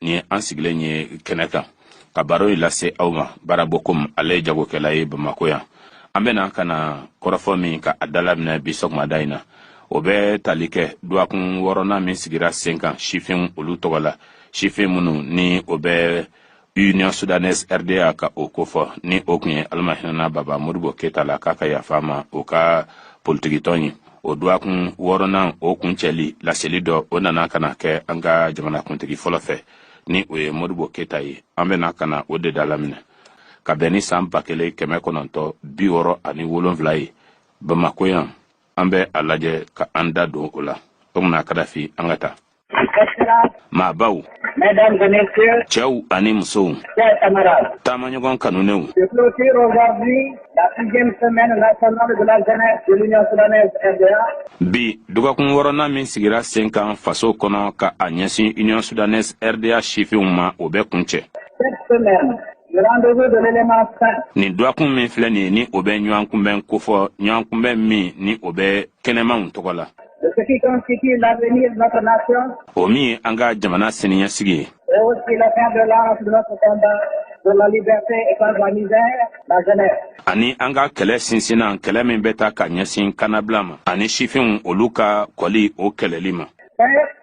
ni an sigilen ye kɛnɛ kan ka baro lase aw ma bara bokum ale jagokɛla ye Bamako yan an bɛna kana kɔrɔfɔ min ka adala minɛ bi sɔgɔmada in na o bɛ tali kɛ duwakun wɔɔrɔnan min sigira sen kan sifin olu tɔgɔ la sifin minnu ni o bɛ Union Soudanaise RDA ka o kofɔ ni o kun ye Almahinana Baba Modibo Keita la k'a ka yafa ma o ka politikitɔn ye o duwakun wɔɔrɔnan o kuncɛli laseli dɔ o nana kana kɛ an ka jamanakuntigi fɔlɔ fɛ ni o ye Modibo Keita ye an bɛna kana o de dalaminɛ ka bɛn ni san 1967 ye Bamako yan an bɛ a lajɛ ka an da don o la o mina Kadafi an ka taa maabaw Mesdames et messieurs, cɛw ani musow chers camarades, taamaɲɔgɔn kanunɛw je clôture aujourd'hui la 6e semaine nationale de la jeunesse de l'Union Soudanaise RDA. Bi dugakun wɔɔrɔnan min sigira sen kan faso kɔnɔ ka a ɲɛsin Union Soudanaise RDA sifinw ma o bɛ kuncɛ. Cette semaine, le rendez-vous de l'élément 5. Nin duwakun min filɛ nin ye ni o bɛ ɲɔgɔn kunbɛn kofɔ ɲɔgɔn kunbɛn min ni o bɛ kɛnɛmanw tɔgɔ la. De ce qui constitue l'avenir de notre nation. O min ye an ka jamana siniɲɛsigi ye. Et aussi le fer de lance de notre combat pour la liberté et contre la misère, la jeunesse. Ani an ka kɛlɛ sinsinna kɛlɛ min bɛ taa ka ɲɛsin kanabila ma ani sifinw olu ka kɔli o kɛlɛli ma.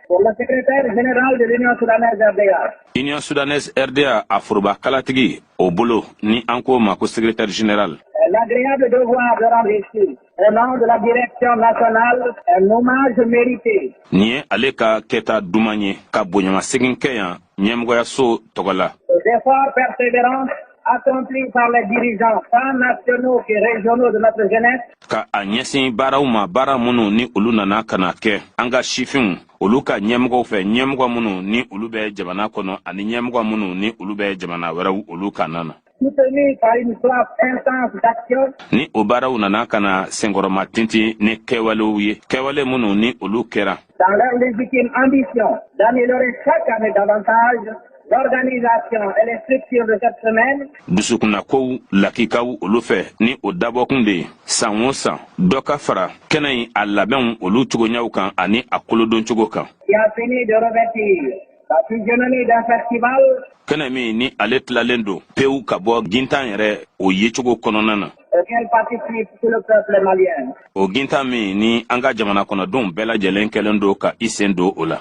Pour le secrétaire général de l'Union Soudanaise RDA. Union Soudanaise RDA a foroba kalatigi o bolo ni an ko ma ko secrétaire général. L'agréable devoir de rendre ici, au nom de la direction nationale, un hommage mérité. Ni ye ale ka kɛta duman ye ka bonyamasegin kɛ yan ɲɛmɔgɔyaso tɔgɔ la. Aux efforts persévérants accomplis par les dirigeants tant nationaux que régionaux de notre jeunesse. Ka a ɲɛsin baaraw ma baara minnu ni olu nana kana kɛ an ka sifinw olu ka ɲɛmɔgɔw fɛ ɲɛmɔgɔ minnu ni olu bɛ jamana kɔnɔ ani ɲɛmɔgɔ minnu ni olu bɛ jamana wɛrɛw olu ka nana. Soutenu par une soif intense d'action. Ni o baaraw nana kana senkɔrɔma tintin ni kɛwalew ye kɛwale minnu ni olu kɛra. Dans leur légitime ambition d'améliorer chaque année davantage l'organisation et les structures de cette semaine. Dusukunnakow lakikaw olu fɛ ni o dabɔkun de ye san o san dɔ ka fara kɛnɛ in a labɛnw olu cogoɲaw kan ani a kolodoncogo kan. Qui a fini de revêtir la physionomie d'un festival. Kɛnɛ min ni ale tilalen don pewu ka bɔ gintan yɛrɛ o yecogo kɔnɔna na. Auquel participe tout le peuple malien. O gintan min ni an ka jamana kɔnɔdenw bɛɛ lajɛlen kɛlen don ka i sen don o la.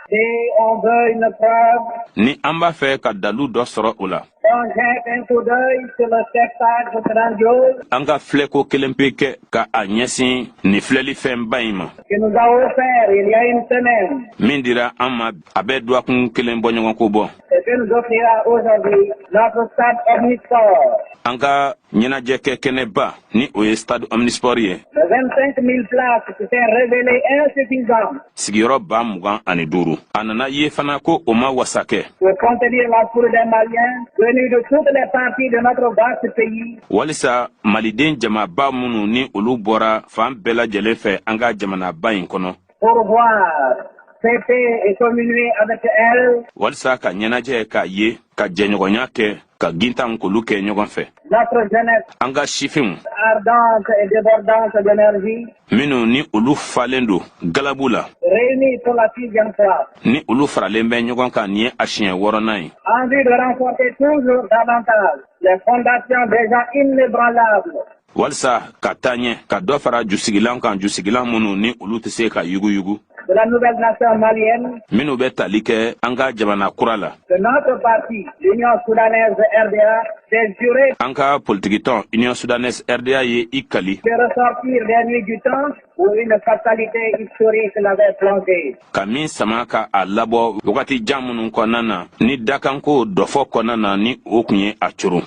Et on veut une preuve. Ni an b'a fɛ ka dalu dɔ sɔrɔ o la. On jette un coup d'œil sur le spectacle grandiose. An ka filɛko kelen pe kɛ ka a ɲɛsin ni filɛlifɛnba in ma. Que nous a offert il y a une semaine. Min dira an ma a bɛ duwakun kelen bɔɲɔgɔnko bɔ. Et que nous offrira aujourd'hui notre stade Omnisport. An ka ɲɛnajɛ kɛ kɛnɛba ni o ye stade Omnisport ye. De 25 000 places qui s'est révélé insuffisant. Sigiyɔrɔ 25,5. A nana ye fana ko o ma wasa kɛ. Pour contenir la foule des Maliens venus de toutes les parties de notre vaste pays. Walisa maliden jamaba minnu ni olu bɔra fan bɛɛ lajɛlen fɛ an ka jamanaba in kɔnɔ. Pour voir, fêter et communier avec elle. Walisa ka ɲɛnajɛ ka ye ka jɛɲɔgɔnya kɛ ka gintan k'olu kɛ ɲɔgɔn fɛ. Notre jeunesse. An ka sifinw. Ardente et débordante d'énergie. Minnu ni olu falen don galabu la. Réunis pour la 6e fois. Ni olu faralen bɛ ɲɔgɔn kan ni ye a siɲɛ 8nan ye. En vue de renforcer toujours davantage les fondations déjà inébranlables. Walisa ka taa ɲɛ ka dɔ fara jusigilan kan jusigilan minnu ni olu tɛ se ka yuguyugu. De la nouvelle nation malienne. Minnu bɛ tali kɛ an ka jamana kura la. De notre parti, l'Union Soudanaise RDA, s'est juré. An ka politikitɔn Union Soudanaise RDA ye i kali. De ressortir des nuits du temps où une fatalité historique l'avait plongé. Ka min sama ka a labɔ wagati jan minnu kɔnɔna na ni dakanko dɔfɔ kɔnɔna na ni o kun ye a curu.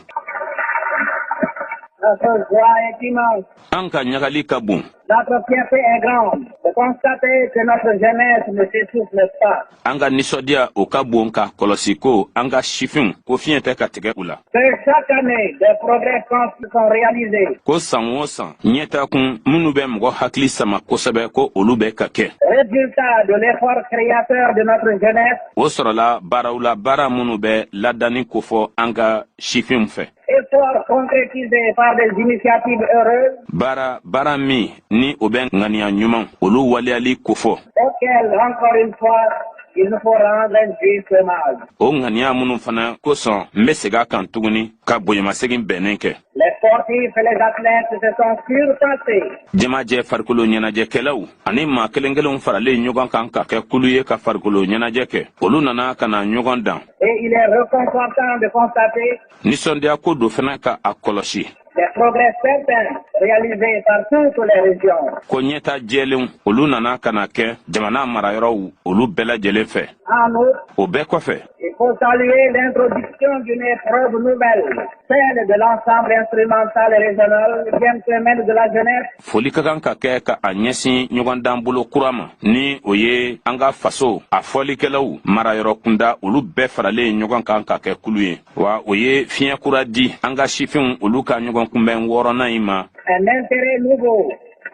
Notre joie est immense. An ka ɲagali ka bon. Notre fierté est grande de constater que notre jeunesse ne s'essouffle pas. An ka nisɔndiya o ka bon ka kɔlɔsi ko an ka sifinw ko fiɲɛ tɛ ka tigɛ u la. Que chaque année, des progrès sont réalisés. Ko san o san ɲɛtakun minnu bɛ mɔgɔ hakili sama kosɛbɛ ko olu bɛ ka kɛ. Résultat de l'effort créateur de notre jeunesse. O sɔrɔla baaraw la baara minnu bɛ ladani kofɔ an ka sifinw fɛ. Effort concrétisé par des initiatives heureuses. Baara min ni o bɛ ŋaniya ɲuman olu waleyali kofɔ. Auquel, encore une fois, il nous faut rendre un juste hommage. O ŋaniya minnu fana kosɔn n bɛ segin a kan tuguni ka bonyamasegin bɛnnen kɛ. Les sportifs et les athlètes se sont surpassés. Jamajɛ farikolo ɲɛnajɛkɛlaw ani maa kelen kelenw faralen ɲɔgɔn kan ka kɛ kulu ye ka farikolo ɲɛnajɛ kɛ. Olu nana ka na ɲɔgɔn dan. Et il est réconfortant de constater Nisɔndiya ko do fana ka a kɔlɔsi. des progrès certains réalisés par toutes les régions. Ko ɲɛta jɛlenw olu nana ka na kɛ jamana marayɔrɔw olu bɛɛ lajɛlen fɛ. En outre, O bɛɛ kɔfɛ il faut saluer l'introduction d'une épreuve nouvelle, celle de l'ensemble instrumental et régional bien semaine de la jeunesse. foli ka kan ka kɛ ka a ɲɛsin ɲɔgɔndan bolo kura ma ni o ye an ka faso a fɔlikɛlaw marayɔrɔ kunda olu bɛɛ faralen ɲɔgɔn kan ka kɛ kulu ye wa o ye fiɲɛ kura di an ka sifinw olu ka ɲɔgɔn kunbɛn wɔɔrɔnan in ma. Un intérêt nouveau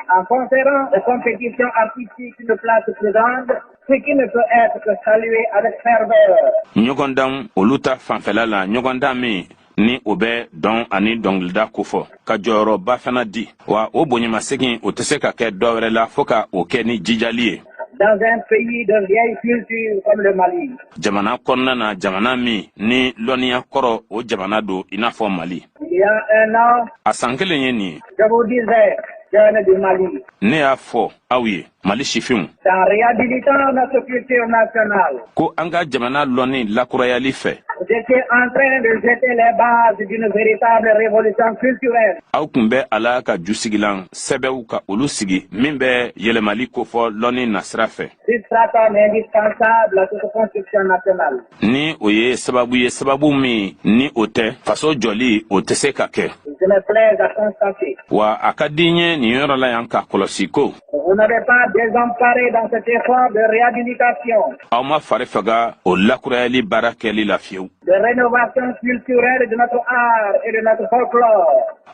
en conférant aux compétitions artistiques une place plus grande, ce qui ne peut être que salué avec ferveur. ɲɔgɔndan olu ta fanfɛla la ɲɔgɔndan min ni o bɛ dɔn ani dɔnkilida kofɔ ka jɔyɔrɔba fana di wa o bonyamasegin o tɛ se ka kɛ dɔwɛrɛ la fɔɔ ka o kɛ ni jijali ye. Dans un pays de vieille culture comme le Mali, jamana kɔnɔna na jamana min ni lɔnniya kɔrɔ o jamana don i n'a fɔ Mali. il y a un an, A san kelen ye nin ye je vous disais, jeunes du Mali, ne y'a fɔ aw ye Mali sifinw en réhabilitant notre culture nationale, ko an ka jamana lɔnni lakurayali fɛ vous étiez en train de jeter les bases d'une véritable révolution culturelle. aw tun bɛ a la ka jusigilan sɛbɛw ka olu sigi min bɛ yɛlɛmali kofɔ lɔnni nasira fɛ Substratum indispensable à toute construction nationale. ni o ye sababu min ni o tɛ faso jɔli o tɛ se ka kɛ Je me plais à constater. wa a ka di n ye nin yɔrɔ la yan ka kɔlɔsi ko Vous n'avez pas désemparé dans cet effort de réhabilitation, aw ma fari faga o lakurayali baara kɛli la fiyewu de rénovation culturelle de notre art et de notre folklore.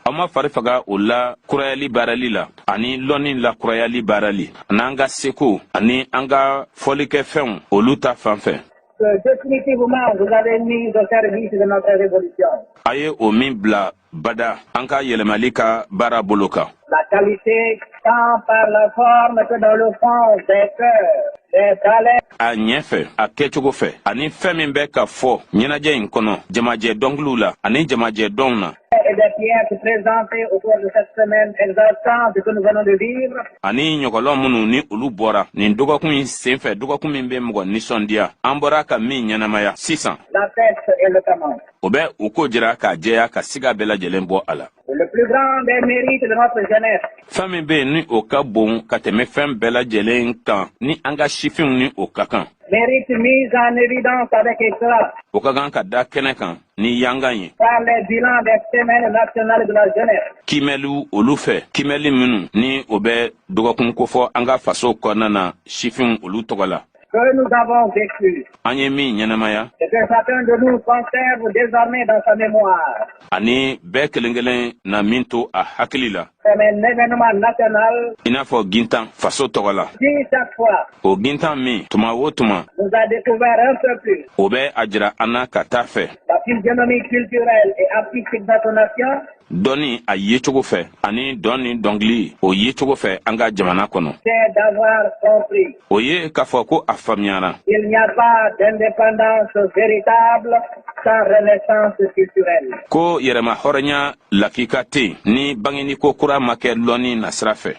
aw ma fari faga o la kurayali baarali la ani lɔnni la kurayali baarali an'an ka seko ani an ka fɔlikɛfɛnw olu ta fan fɛ Que définitivement vous avez mis au service de notre révolution. a ye o min bila bada an ka yɛlɛmali ka baara bolo kan La qualité, tant par la forme que dans le fond des cœurs, des talents, a ɲɛ fɛ a kɛcogo fɛ ani fɛn min bɛ ka fɔ ɲɛnajɛ in kɔnɔ jamajɛ dɔnkiliw la ani jamajɛ dɔnw na et des pièces présentées au cours de cette semaine exaltante que nous venons de vivre. ani ɲɔgɔlɔn minnu ni olu bɔra nin dɔgɔkun in senfɛ dɔgɔkun min bɛ mɔgɔ nisɔndiya an bɔra ka min ɲɛnamaya sisan La fête et le canon. o bɛ u ko jira k'a jɛya ka siga bɛɛ lajɛlen bɔ a la Le plus grand des mérites de notre jeunesse, fɛn min bɛ yen ni o ka bon ka tɛmɛ fɛn bɛɛ lajɛlen kan ni an ka sifinw ni o ka kan mérite mise en évidence avec éclat o ka kan ka da kɛnɛ kan ni yangan ye par les bilans des semaines nationales de la jeunesse. kimɛliw olu fɛ kimɛli minnu ni o bɛ dɔgɔkun kofɔ an ka faso kɔnɔna na sifinw olu tɔgɔ la Que nous avons vécu an ye min ɲɛnamaya et que chacun de nous conserve désormais dans sa mémoire ani bɛɛ kelen kelen na min to a hakili la comme un événement national i n'a fɔ gintan faso tɔgɔ la qui chaque fois o gintan min tuma o tuma nous a découvert un peu plus o bɛ a jira an na ka taa fɛ la physionomie culturelle et artistique de notre nation. dɔnni a yecogo fɛ ani dɔn ni dɔnkili o yecogo fɛ an ka jamana kɔnɔ C'est d'avoir compris o ye k'a fɔ ko a faamuyara qu'il n'y a pas d'indépendance véritable sans renaissance culturelle. ko yɛrɛma hɔrɔnya lakika tɛ yen ni bangeniko kura ma kɛ lɔnni nasira fɛ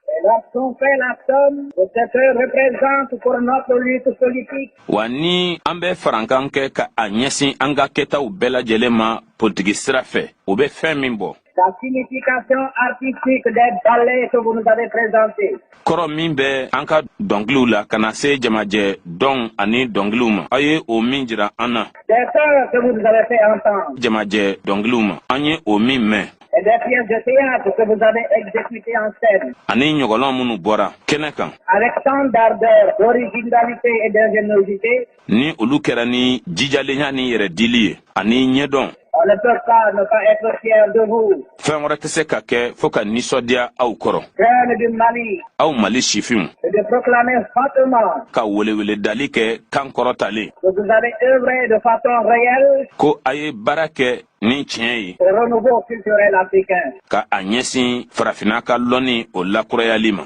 Et lorsqu'on fait la somme de ce que représente pour notre lutte politique, wa ni an bɛ farankan kɛ ka a ɲɛsin an ka kɛtaw bɛɛ lajɛlen ma politiki sira fɛ o bɛ fɛn min bɔ la signification artistique des ballets que vous nous avez présentés, kɔrɔ min bɛ an ka dɔnkiliw la ka na se jamajɛ dɔn ani dɔnkiliw ma aw ye o min jira an na des chœurs que vous nous avez fait entendre, jamajɛ dɔnkiliw ma an ye o min mɛn et des pièces de théâtre que vous avez exécutées en scène, ani ɲɔgɔlɔn minnu bɔra kɛnɛ kan avec tant d'ardeur, d'originalité et d'ingéniosité, ni olu kɛra ni jijalenya ni yɛrɛ dili ye ani ɲɛdɔn on ne peut pas ne pas être fier de vous, fɛn wɛrɛ tɛ se ka kɛ fɔɔ ka nisɔndiya aw kɔrɔ jeunes du Mali, aw mali sifinw et de proclamer fortement ka weleweledali kɛ kan kɔrɔtalen que vous avez œuvré de façon réelle ko a ye baara kɛ ni tiɲɛ ye au renouveau culturel africain. ka a ɲɛsin farafina ka lɔnni o lakurayali ma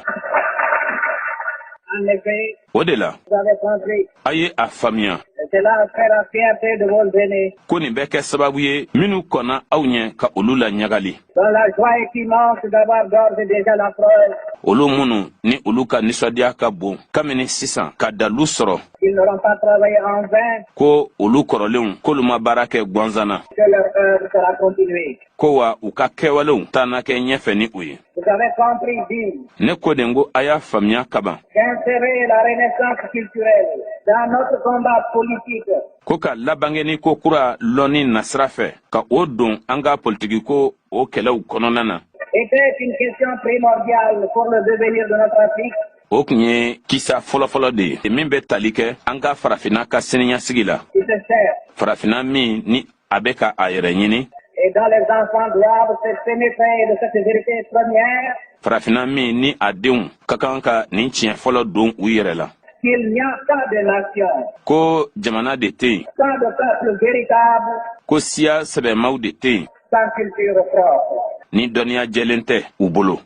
En effet, O de la, vous avez compris. a ye a faamuya Cela fait la fierté de vos aînés. ko nin bɛ kɛ sababu ye minnu kɔnna aw ɲɛ ka olu la ɲagali. Dans la joie est immense d'avoir d'ores et déjà la preuve Olu minnu ni olu ka nisɔndiya ka bon kabini sisan ka dalu sɔrɔ qu'ils n'auront pas travaillé en vain, ko olu kɔrɔlenw k'olu ma baara kɛ gansan na, que leur œuvre sera continuée. ko wa u ka kɛwalew taa na kɛ ɲɛfɛ ni u ye. Vous avez compris, dit, Ne ko de ko a y'a faamuya kaban qu'insérer la renaissance culturelle dans notre combat politique ko ka labangeni ko kura lɔnni nasira fɛ ka o don an ka politikiko o kɛlɛw kɔnɔna na. était une question primordiale pour le devenir de notre Afrique. O tun ye kisa fɔlɔfɔlɔ de ye min bɛ tali kɛ an ka farafinna ka siniɲasigi la. Qui se sert. Farafinna min ni a bɛ ka a yɛrɛ ɲini. Et dont les enfants doivent se pénétrer de cette vérité première, Farafinna min ni a denw ka kan ka nin tiɲɛ fɔlɔ don u yɛrɛ la. qu'il n'y a pas de nation, Ko jamana de tɛ yen, pas de peuple véritable, ko siya sɛbɛmaw de tɛ yen, sans culture propre. ni dɔnniya jɛlen tɛ u bolo.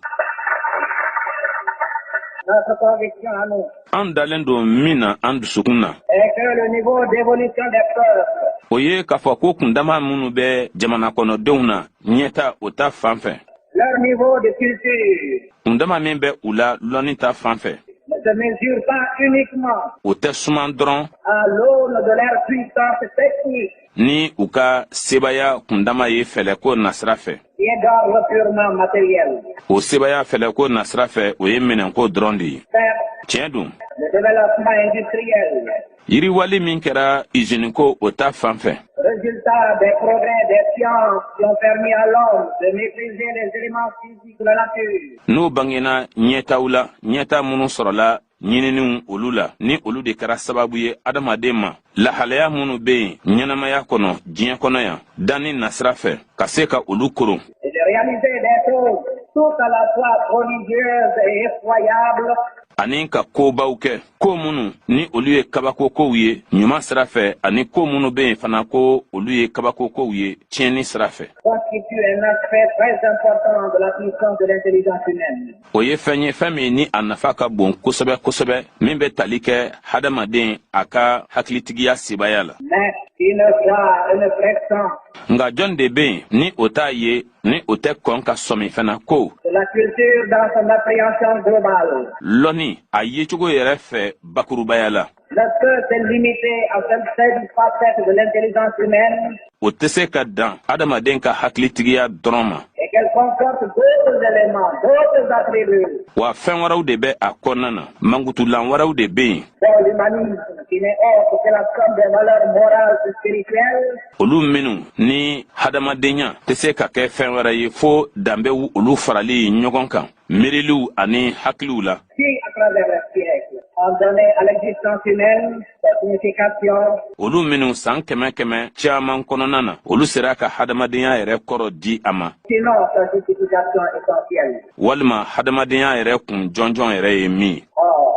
Notre conviction à nous An dalen don min na an dusukun na, est que le niveau d'évolution des peuples o ye k'a fɔ ko kundama minnu bɛ jamana kɔnɔdenw na ɲɛta o ta fan fɛ, leur niveau de culture kundama min bɛ u la lɔnni ta fan fɛ, ne se mesure pas uniquement o tɛ suman dɔrɔn à l'aune de leur puissance technique, ni u ka sebaya kundama ye fɛlɛko nasira fɛ. qui est d'ordre purement matériel. O sebaya fɛlɛko nasira fɛ o ye minɛnko dɔrɔn de ye. Certes, Tiɲɛ dun, le développement industriel, yiriwali min kɛra iziniko o ta fan fɛ, résultat des progrès des sciences qui ont permis à l'homme de maîtriser les éléments physiques de la nature, n'o bangena ɲɛtaw la ɲɛta minnu sɔrɔla ɲininiw olu la ni olu de kɛra sababu ye adamaden ma lahalaya minnu bɛ yen ɲɛnamaya kɔnɔ diɲɛ kɔnɔ yan danni nasira fɛ ka se ka olu koron et de réaliser des choses tout à la fois prodigieuses et effroyables, ani ka kobaw kɛ ko minnu ni olu ye kabakokow ye ɲuman sira fɛ ani ko minnu bɛ yen fana ko olu ye kabakokow ye tiɲɛni sira fɛ. constitue un aspect très important de la puissance de l'intelligence humaine. O ye fɛn ye fɛn min ni a nafa ka bon kosɛbɛ kosɛbɛ min bɛ tali kɛ hadamaden a ka hakilitigiya sebaya la. Mais il ne soit une fréquence Nga jɔn de bɛ yen ni o t'a ye ni o tɛ kɔn ka sɔmi fana ko de la culture dans son appréhension globale lɔnni a yecogo yɛrɛ fɛ bakurubaya la. ne peut se limiter à cette seule facette de l'intelligence humaine O tɛ se ka dan adamaden ka hakilitigiya dɔrɔn ma. et qu'elle comporte d'autres éléments, d'autres attributs Wa fɛn wɛrɛw de bɛ a kɔnɔna na mankutulan wɛrɛw de bɛ yen dont l'humanisme qui n'est autre que la somme des valeurs morales et spirituelles olu minnu ni hadamadenya tɛ se ka kɛ fɛn wɛrɛ ye fo danbew olu farali ɲɔgɔn kan miiriliw ani hakiliw la. qui, à travers les siècles, ont donné à l'existence humaine sa signification Olu minnu san kɛmɛ kɛmɛ caman kɔnɔna na olu sera ka hadamadenya yɛrɛ kɔrɔ di a ma sinon sa justification essentielle. walima hadamadenya yɛrɛ kun jɔnjɔn yɛrɛ ye min ye. Or,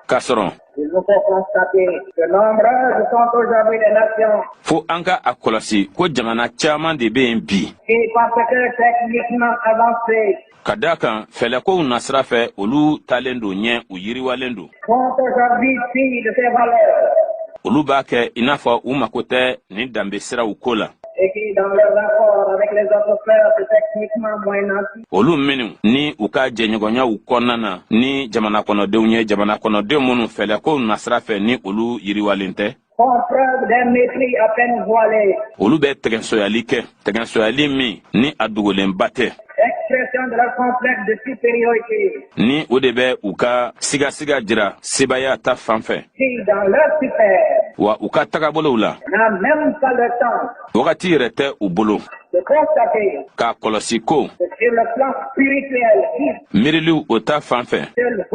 K'a sɔrɔ il nous faut constater que nombreuses sont aujourd'hui les nations fo an ka a kɔlɔsi ko jamana caman de bɛ yen bi qui, parce que techniquement avancées, ka da kan fɛlɛkow nasira fɛ olu talen don ɲɛ u yiriwalen don. sont aujourd'hui filles de ces valeurs Olu b'a kɛ i n'a fɔ u mako tɛ nin danbe siraw ko la. et qui, dans leur rapport avec les autres peuples techniquement moins nantis, Olu minnu ni u ka jɛɲɔgɔnyaw kɔnɔna na ni jamana kɔnɔdenw ye jamana kɔnɔdenw minnu fɛlɛkow nasira fɛ ni olu yiriwalen tɛ. font preuve d'un mépris à peine voilé, Olu bɛ tɛgɛsoyali kɛ tɛgɛsoyali min ni a dogolenba tɛ expression de leur complexe de supériorité, ni o de bɛ u ka sigasiga jira sebaya ta fan fɛ qui, dans leur super, wa u ka tagabolow la n'a même pas le temps wagati yɛrɛ tɛ u bolo de constater k'a kɔlɔsi ko que sur le plan spirituel, miiriliw o ta fan fɛ seul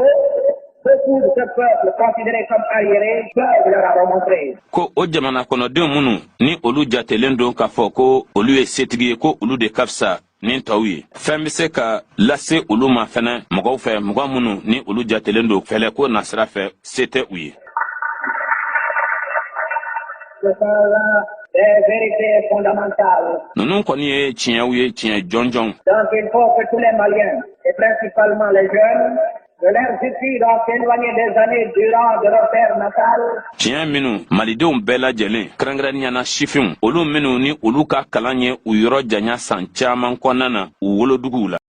beaucoup de ce peuple considéré comme arriéré peuvent leur avoir montré. ko o jamana kɔnɔdenw minnu ni olu jatelen don k'a fɔ ko olu ye setigi ye ko olu de ka fisa ni tɔw ye fɛn bɛ se ka lase olu ma fɛnɛ mɔgɔw fɛ mɔgɔ minnu ni olu jatelen don fɛlɛko nasira fɛ se tɛ u ye. Ce sont là des vérités fondamentales. Ninnu kɔni ye tiɲɛw ye tiɲɛ jɔnjɔn Donc il faut que tous les Maliens, et principalement les jeunes, de leurs études ont éloigné des années durant de leur terre natale. Tiɲɛ minnu malidenw bɛɛ lajɛlen kɛrɛnkɛrɛnnenya na sifinw olu minnu ni olu ka kalan ye u yɔrɔ janya san caman kɔnɔna na u woloduguw la